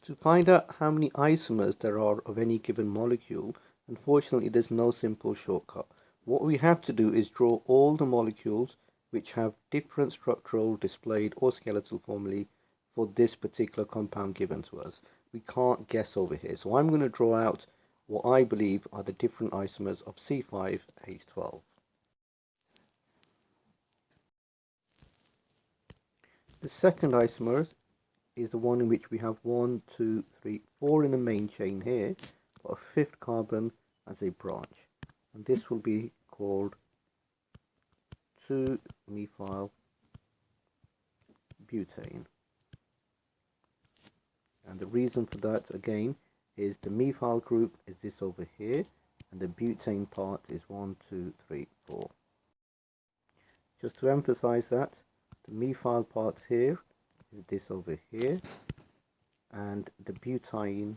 To find out how many isomers there are of any given molecule, unfortunately there's no simple shortcut. What we have to do is draw all the molecules which have different structural, displayed or skeletal formulae for this particular compound given to us. We can't guess over here. So I'm going to draw out what I believe are the different isomers of C5H12. The second isomer is the one in which we have 1, 2, 3, 4 in the main chain here, but a fifth carbon as a branch. And this will be called 2-methyl butane. And the reason for that again is the methyl group is this over here, and the butane part is 1, 2, 3, 4. Just to emphasize that, the methyl part here is this over here, and the butane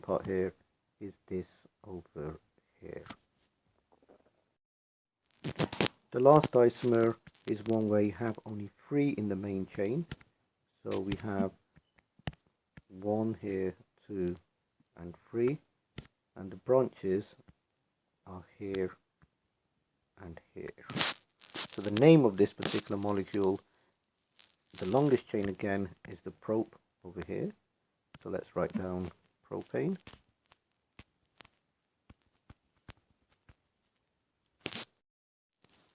part here is this over here. The last isomer is one where you have only 3 in the main chain, so we have 1 here, 2 and 3, and the branches are here and here. So the name of this particular molecule, the longest chain again, is the prop over here. So let's write down propane.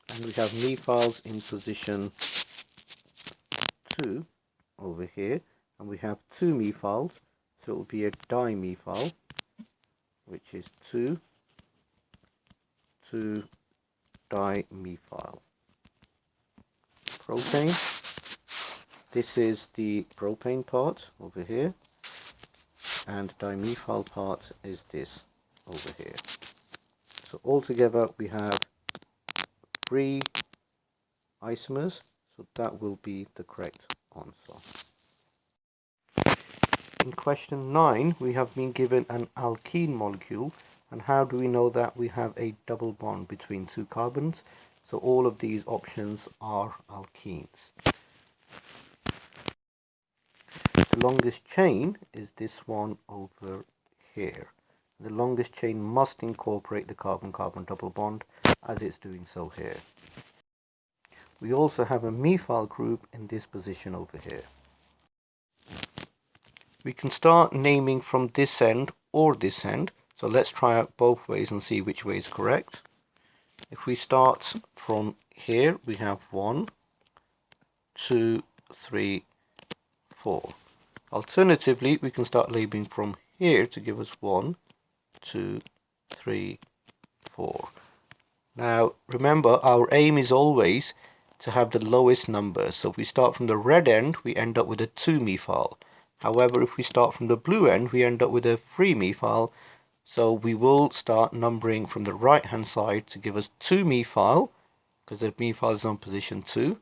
And we have methyls in position 2 over here, and we have 2 methyls, so it will be a dimethyl, which is 2,2-dimethyl propane. This is the propane part over here, and dimethyl part is this over here. So altogether we have 3 isomers, so that will be the correct answer. In question 9, we have been given an alkene molecule, and how do we know that we have a double bond between 2 carbons? So all of these options are alkenes. The longest chain is this one over here. The longest chain must incorporate the carbon-carbon double bond, as it's doing so here. We also have a methyl group in this position over here. We can start naming from this end or this end, so let's try out both ways and see which way is correct. If we start from here, we have 1, 2, 3, 4. Alternatively, we can start labeling from here to give us 1, 2, 3, 4. Now remember, our aim is always to have the lowest number. So if we start from the red end, we end up with a 2-methyl. However, if we start from the blue end, we end up with a 3-methyl. So we will start numbering from the right hand side to give us 2-methyl, because the methyl is on position 2.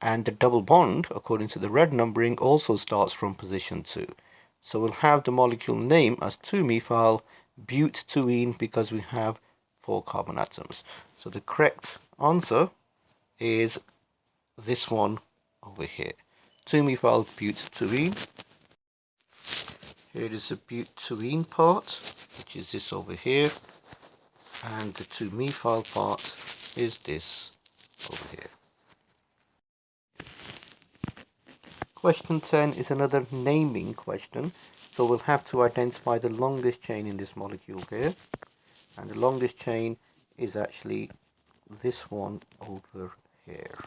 And the double bond, according to the red numbering, also starts from position 2. So we'll have the molecule name as 2-methyl butene, because we have 4 carbon atoms. So the correct answer is this one over here, 2-methyl butene. Here is the butene part, which is this over here, and the 2-methyl part is this over here. Question 10 is another naming question, so we'll have to identify the longest chain in this molecule here, and the longest chain is actually this one over here.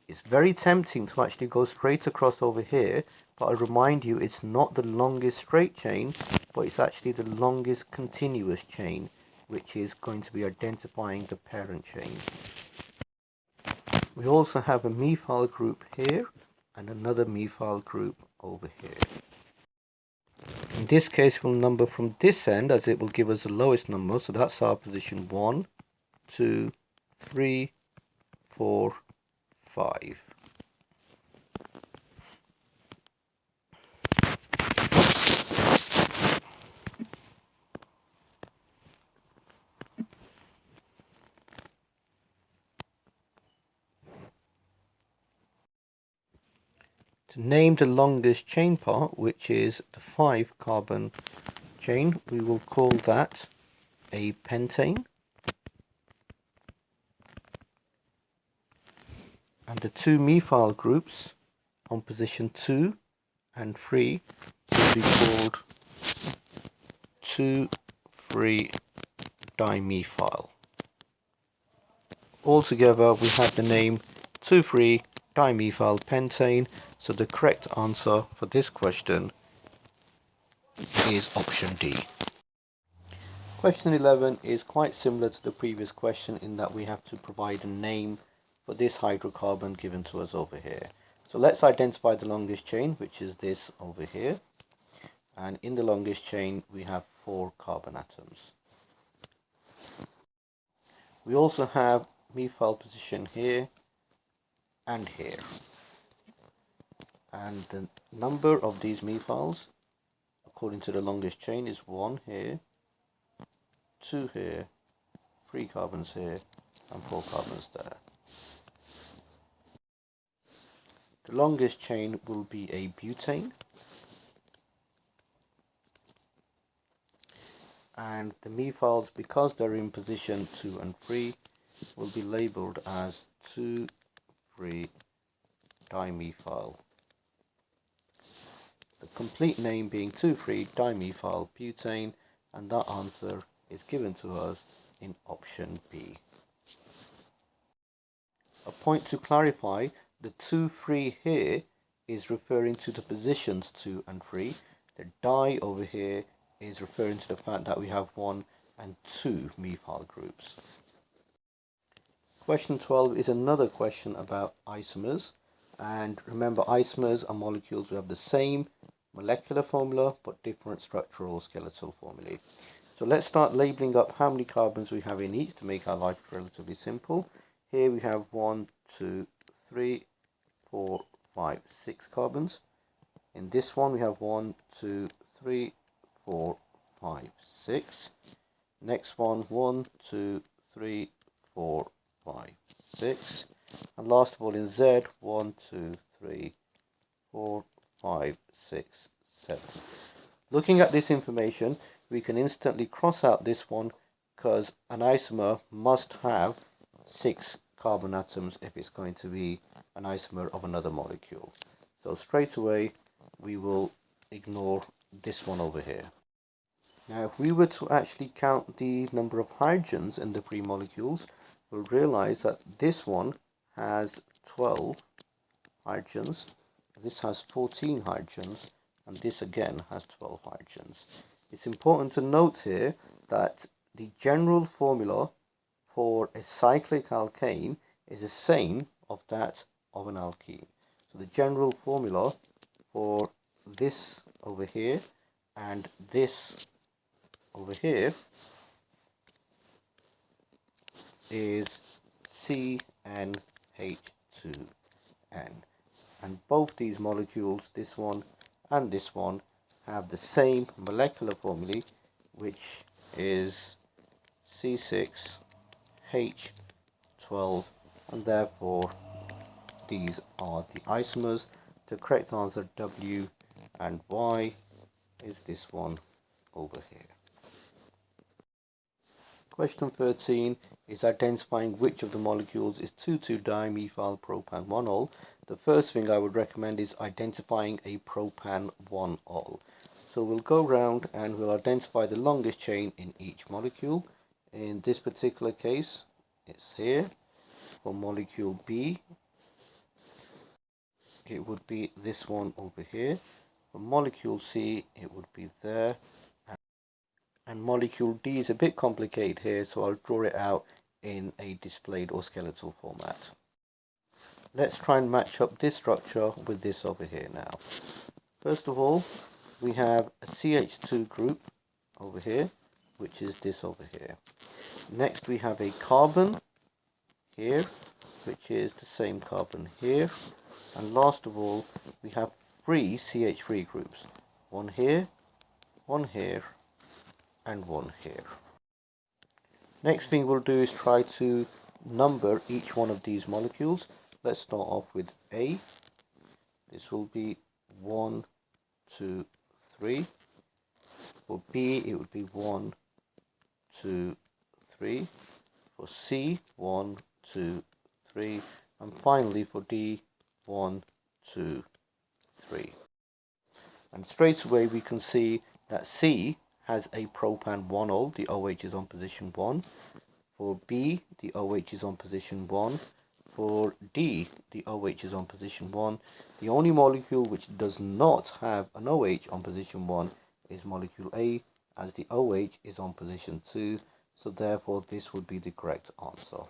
It's very tempting to actually go straight across over here, but I remind you it's not the longest straight chain, but it's actually the longest continuous chain, which is going to be identifying the parent chain. We also have a methyl group here and another methyl group over here. In this case, we'll number from this end, as it will give us the lowest number, so that's our position 1, 2, 3, 4, 5. To name the longest chain part, which is the 5 carbon chain, we will call that a pentane. And the 2 methyl groups on position 2 and 3 will be called 2,3-dimethyl. Altogether we have the name 2,3-dimethyl pentane, so the correct answer for this question is option D. Question 11 is quite similar to the previous question in that we have to provide a name for this hydrocarbon given to us over here. So let's identify the longest chain, which is this over here. And in the longest chain we have 4 carbon atoms. We also have methyl position here and here. And the number of these methyls according to the longest chain is 1 here, 2 here, 3 carbons here, and 4 carbons there. The longest chain will be a butane, and the methyls, because they're in position 2 and 3, will be labelled as 2,3-dimethyl. The complete name being 2,3-dimethyl butane, and that answer is given to us in option B. A point to clarify, the 2,3 here is referring to the positions 2 and 3. The di over here is referring to the fact that we have 1 and 2 methyl groups. Question 12 is another question about isomers, and remember, isomers are molecules who have the same molecular formula but different structural skeletal formulae. So let's start labeling up how many carbons we have in each to make our life relatively simple. Here we have 1, 2, 3, 4, 5, 6 carbons. In this one we have 1, 2, 3, 4, 5, 6. Next one, 1, 2, 3, 4, 5, 6. And last of all in Z, 1, 2, 3, 4, 5, 6, 7. Looking at this information, we can instantly cross out this one because an isomer must have 6 carbon atoms if it's going to be an isomer of another molecule. So straight away we will ignore this one over here. Now if we were to actually count the number of hydrogens in the free molecules, we'll realize that this one has 12 hydrogens, this has 14 hydrogens, and this again has 12 hydrogens. It's important to note here that the general formula for a cyclic alkane is the same of that of an alkene. So the general formula for this over here and this over here is CnH2n, and both these molecules, this one and this one, have the same molecular formulae, which is C6H12, and therefore these are the isomers. The correct answer, W and Y, is this one over here. Question 13 is identifying which of the molecules is 2,2-dimethyl propan 1-ol. The first thing I would recommend is identifying a propan 1-ol. So we'll go around and we'll identify the longest chain in each molecule. In this particular case, it's here. For molecule B, it would be this one over here. For molecule C, it would be there. And molecule D is a bit complicated here, so I'll draw it out in a displayed or skeletal format. Let's try and match up this structure with this over here now. First of all, we have a CH2 group over here, which is this over here. Next we have a carbon here, which is the same carbon here. And last of all, we have 3 CH3 groups. One here, and one here. Next thing we'll do is try to number each one of these molecules. Let's start off with A. this will be 1, 2, 3. For B, it would be 1, 2, 3. For C, 1, 2, 3. And finally for D, 1, 2, 3. And straight away we can see that C has a propan 1-ol, the OH is on position 1. For B, the OH is on position 1. For D, the OH is on position 1. The only molecule which does not have an OH on position 1 is molecule A, as the OH is on position 2. So therefore this would be the correct answer.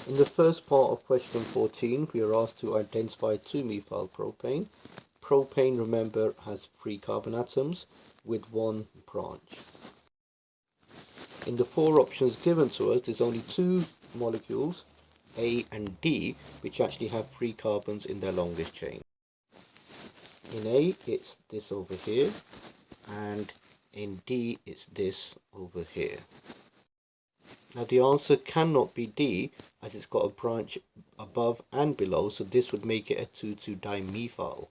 In the first part of question 14, we are asked to identify 2-methylpropane. Propane, remember, has 3 carbon atoms with 1 branch. In the 4 options given to us, there's only 2 molecules, A and D, which actually have 3 carbons in their longest chain. In A, it's this over here, and in D, it's this over here. Now the answer cannot be D, as it's got a branch above and below, so this would make it a 2,2-dimethyl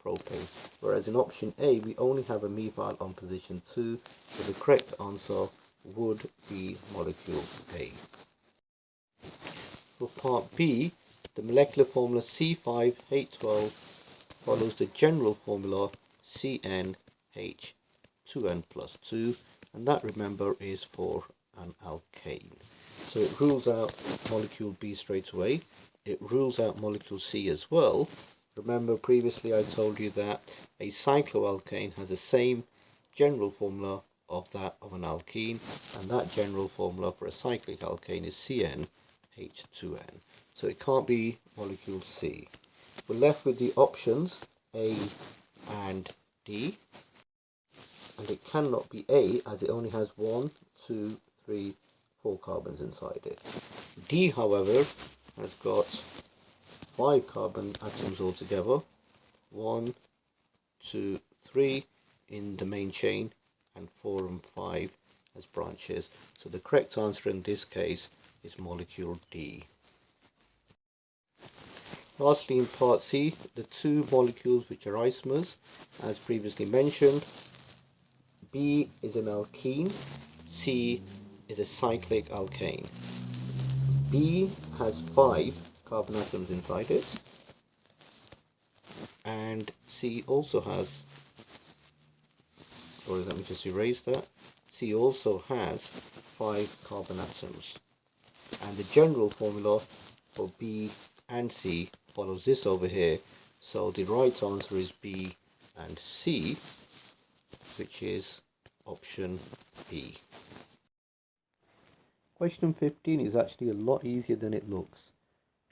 propane. Whereas in option A, we only have a methyl on position 2, so the correct answer would be molecule A. For part B, the molecular formula C5H12 follows the general formula CnH2n plus 2, and that, remember, is for an alkane. So it rules out molecule B straight away. It rules out molecule C as well. Remember, previously I told you that a cycloalkane has the same general formula of that of an alkene, and that general formula for a cyclic alkane is CnH2n. So it can't be molecule C. We're left with the options A and D, and it cannot be A, as it only has 1, 2, 3, 4 carbons inside it. D, however, has got 5 carbon atoms altogether, 1, 2, 3 in the main chain, and 4 and 5 as branches. So the correct answer in this case is molecule D. Lastly, in part C, the 2 molecules which are isomers, as previously mentioned, B is an alkene, C is a cyclic alkane. B has 5 carbon atoms inside it, and C also has, sorry, let me just erase that. C also has 5 carbon atoms, and the general formula for B and C follows this over here. So the right answer is B and C, which is option B. Question 15 is actually a lot easier than it looks.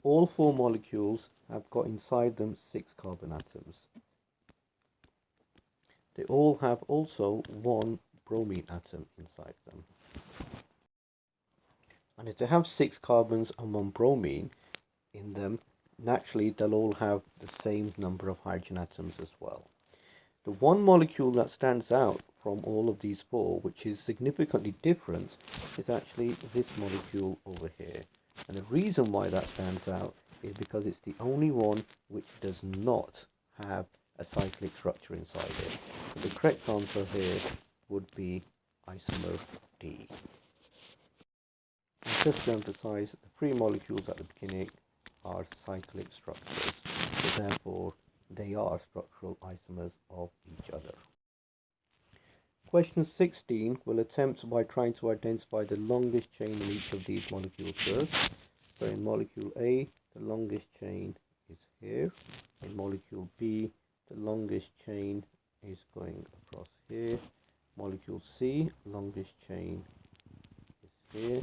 All 4 molecules have got inside them 6 carbon atoms. They all have also 1 bromine atom inside them. And if they have 6 carbons and 1 bromine in them, naturally they'll all have the same number of hydrogen atoms as well. The one molecule that stands out from all of these 4, which is significantly different, is actually this molecule over here. And the reason why that stands out is because it's the only one which does not have a cyclic structure inside it. So the correct answer here would be isomer D. And just to emphasize, the 3 molecules at the beginning are cyclic structures, so therefore they are structural isomers of each other. Question 16 will attempt by trying to identify the longest chain in each of these molecules first. So in molecule A, the longest chain is here. In molecule B, the longest chain is going across here. Molecule C, longest chain is here.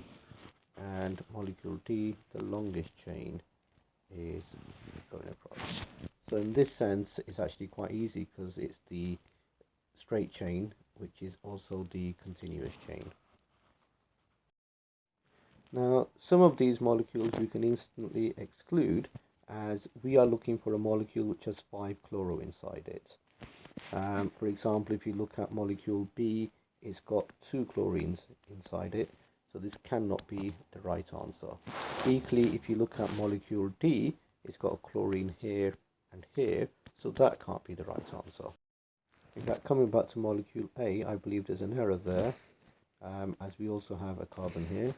And molecule D, the longest chain is going across. So in this sense, it's actually quite easy because it's the straight chain, which is also the continuous chain. Now, some of these molecules we can instantly exclude, as we are looking for a molecule which has 5 chloro inside it. For example, if you look at molecule B, it's got 2 chlorines inside it, So this cannot be the right answer. Equally, if you look at molecule D, it's got a chlorine here and here, so that can't be the right answer. In fact, coming back to molecule A, I believe there's an error there, as we also have a carbon here.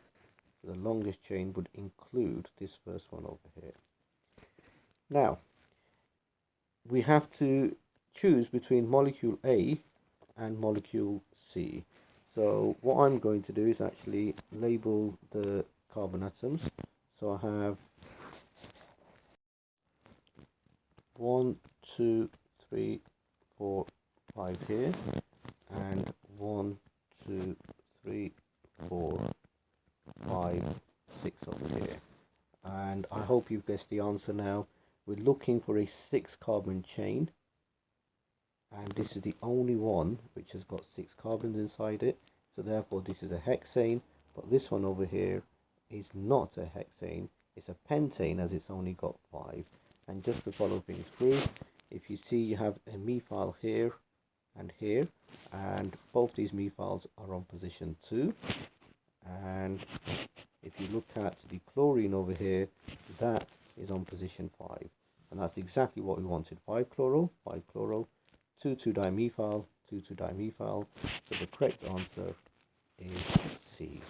So the longest chain would include this first one over here. Now, we have to choose between molecule A and molecule C. So what I'm going to do is actually label the carbon atoms. So I have 1, 2, 3, 4, 5 here, and 1, 2, 3, 4, 5, 6 over here. And I hope you've guessed the answer now. We're looking for a 6 carbon chain, and this is the only one which has got 6 carbons inside it, so therefore this is a hexane. But this one over here is not a hexane, it's a pentane, as it's only got 5. And just to follow things through, if you see, you have a methyl here and here, and both these methyls are on position 2. And if you look at the chlorine over here, that is on position 5, and that's exactly what we wanted. 5-chloro, 5-chloro, 2,2-dimethyl, 2,2-dimethyl. So the correct answer is C.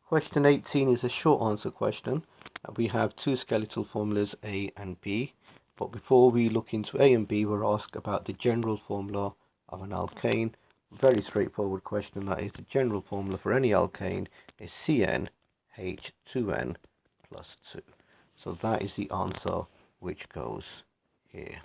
Question 18 is a short answer question. We have two skeletal formulas, A and B, but before we look into A and B, we're asked about the general formula of an alkane. Very straightforward question. That is, the general formula for any alkane is CnH2n plus 2. So that is the answer which goes here.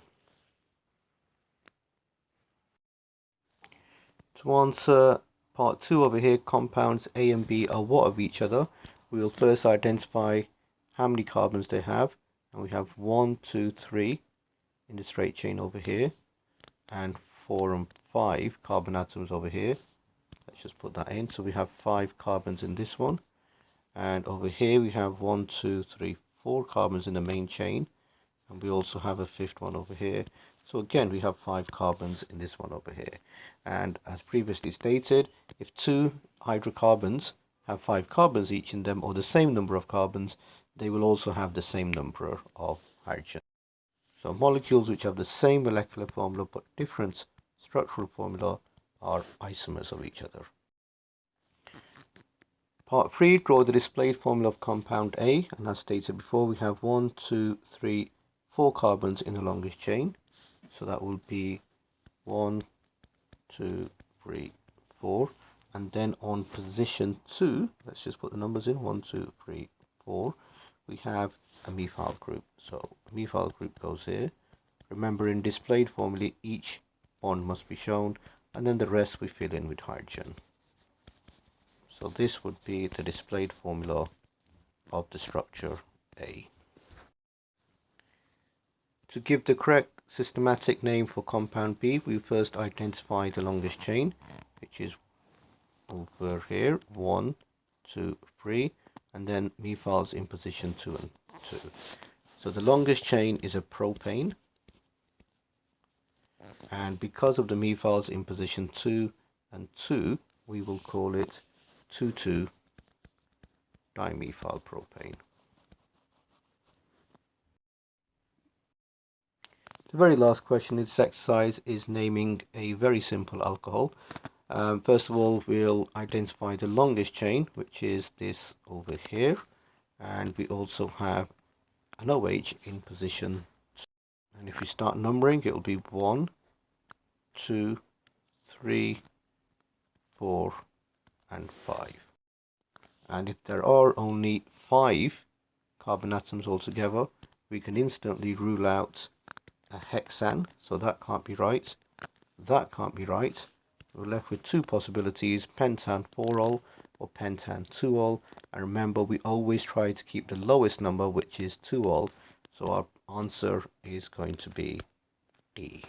To answer part 2 over here, compounds A and B are what of each other? We will first identify how many carbons they have, and we have 1, 2, 3 in the straight chain over here, and 4 and 5 carbon atoms over here. Let's just put that in. So we have 5 carbons in this one, and over here we have 1, 2, 3, 4 carbons in the main chain, and we also have a 5th one over here. So again, we have 5 carbons in this one over here. And as previously stated, if 2 hydrocarbons have 5 carbons each in them, or the same number of carbons, they will also have the same number of hydrogen. So molecules which have the same molecular formula but different structural formula are isomers of each other. Part 3, draw the displayed formula of compound A, and as stated before, we have 1, 2, 3, 4 carbons in the longest chain. So that will be 1, 2, 3, 4. And then on position 2, let's just put the numbers in, 1, 2, 3, 4, we have a methyl group. So a methyl group goes here. Remember, in displayed formula, each bond must be shown, and then the rest we fill in with hydrogen. So this would be the displayed formula of the structure A. To give the correct systematic name for compound B, we first identify the longest chain, which is over here, 1, 2, 3, and then methyls in position 2 and 2. So the longest chain is a propane, and because of the methyls in position 2 and 2, we will call it 2,2-dimethyl propane. The very last question in this exercise is naming a very simple alcohol. First of all, we'll identify the longest chain, which is this over here, and we also have an OH in position 2. And if we start numbering, it will be 1, 2, 3, 4, and 5. And if there are only 5 carbon atoms altogether, we can instantly rule out a hexane, so that can't be right, that can't be right. We're left with 2 possibilities, pentan 4-ol or pentan 2-ol, and remember, we always try to keep the lowest number, which is 2-ol, so our answer is going to be E.